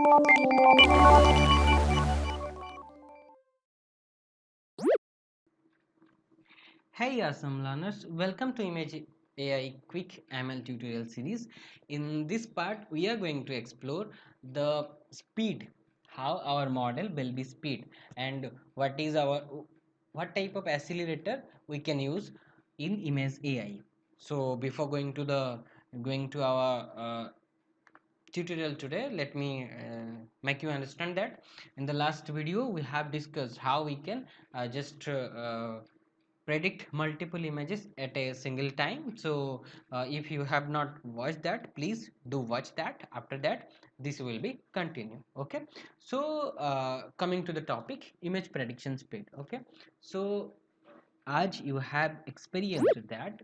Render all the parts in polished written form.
Hey awesome learners, welcome to ImageAI quick ML tutorial series. In this part we are going to explore the speed, how our model will be speed, and what type of accelerator we can use in ImageAI. So before going to our tutorial today, let me make you understand that in the last video we have discussed how we can just predict multiple images at a single time. So if you have not watched that, please do watch that. After that this will be continue. Okay, so coming to the topic, image prediction speed. Okay, so as you have experienced that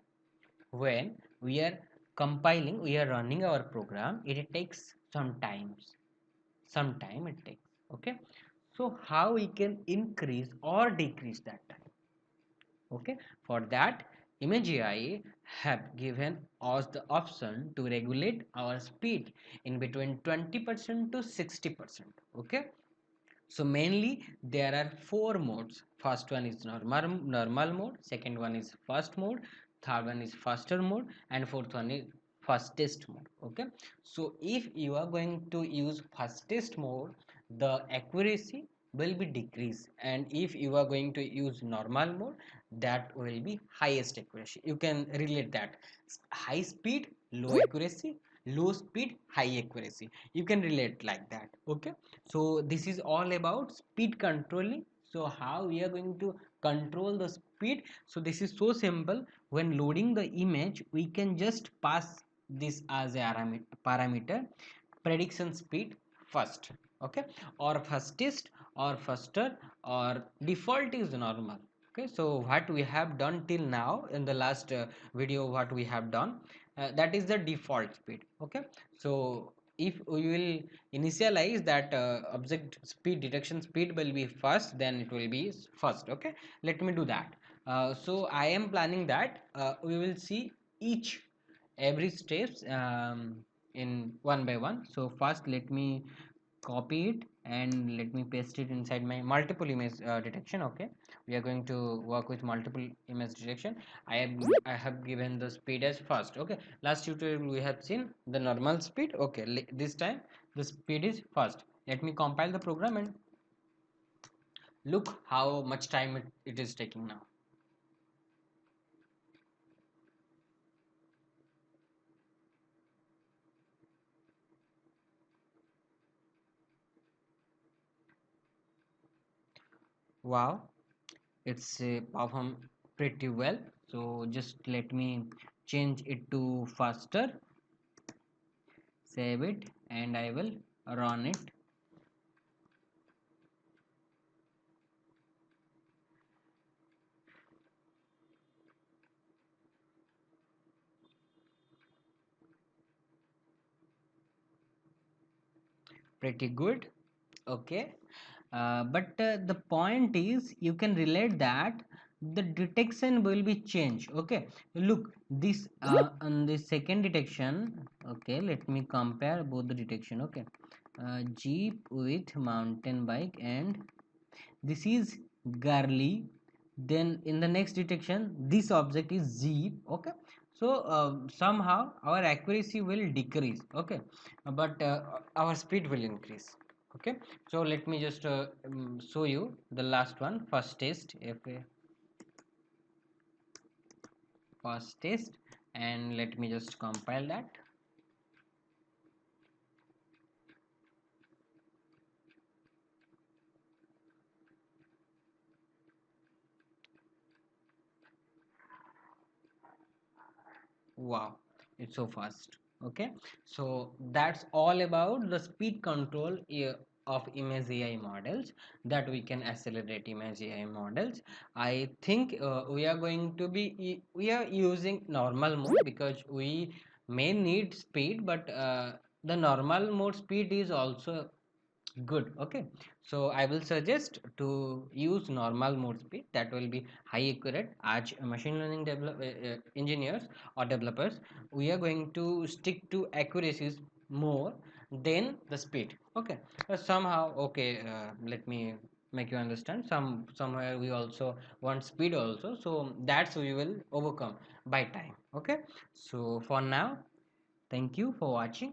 when we are compiling, we are running our program, it takes some time it takes. Okay, so how we can increase or decrease that time? Okay, for that ImageAI have given us the option to regulate our speed in between 20% to 60%. Okay, so mainly there are four modes. First one is normal mode, second one is fast mode, third one is faster mode, and fourth one is fastest mode. Okay, so if you are going to use fastest mode, the accuracy will be decreased, and if you are going to use normal mode, that will be highest accuracy. You can relate that high speed low accuracy, low speed high accuracy, you can relate like that. Okay, so this is all about speed controlling. So how we are going to control the speed? So this is so simple. When loading the image, we can just pass this as a parameter prediction speed first. Okay, or fastest or faster, or default is normal. Okay, so what we have done till now in the last video, what we have done, that is the default speed. Okay, so if we will initialize that object speed detection speed will be fast, then it will be first. Okay, let me do that. So I am planning that we will see each every steps in one by one. So first let me copy it and let me paste it inside my multiple image detection. Okay, we are going to work with multiple image detection. I have given the speed as fast. Okay, last tutorial we have seen the normal speed. Okay, this time the speed is fast. Let me compile the program and look how much time it is taking now. Wow, it's perform pretty well. So just let me change it to faster, save it, and I will run it. Pretty good. Okay, but the point is you can relate that the detection will be changed. Okay, look this on the second detection. Okay, let me compare both the detection. Okay, jeep with mountain bike, and this is girly. Then in the next detection this object is jeep. Okay, so somehow our accuracy will decrease. Okay, but our speed will increase. Okay, so let me just show you the last one, first test. Okay, first test, and let me just compile that. Wow, it's so fast. Okay, so that's all about the speed control of image AI models, that we can accelerate image AI models. I think we are going to be we are using normal mode because we may need speed, but the normal mode speed is also good. Okay, so I will suggest to use normal mode speed, that will be high accurate. As machine learning engineers or developers, we are going to stick to accuracies more then the speed. Okay. Somehow, okay, let me make you understand, somewhere we also want speed also, so that's we will overcome by time. Okay, so for now, thank you for watching.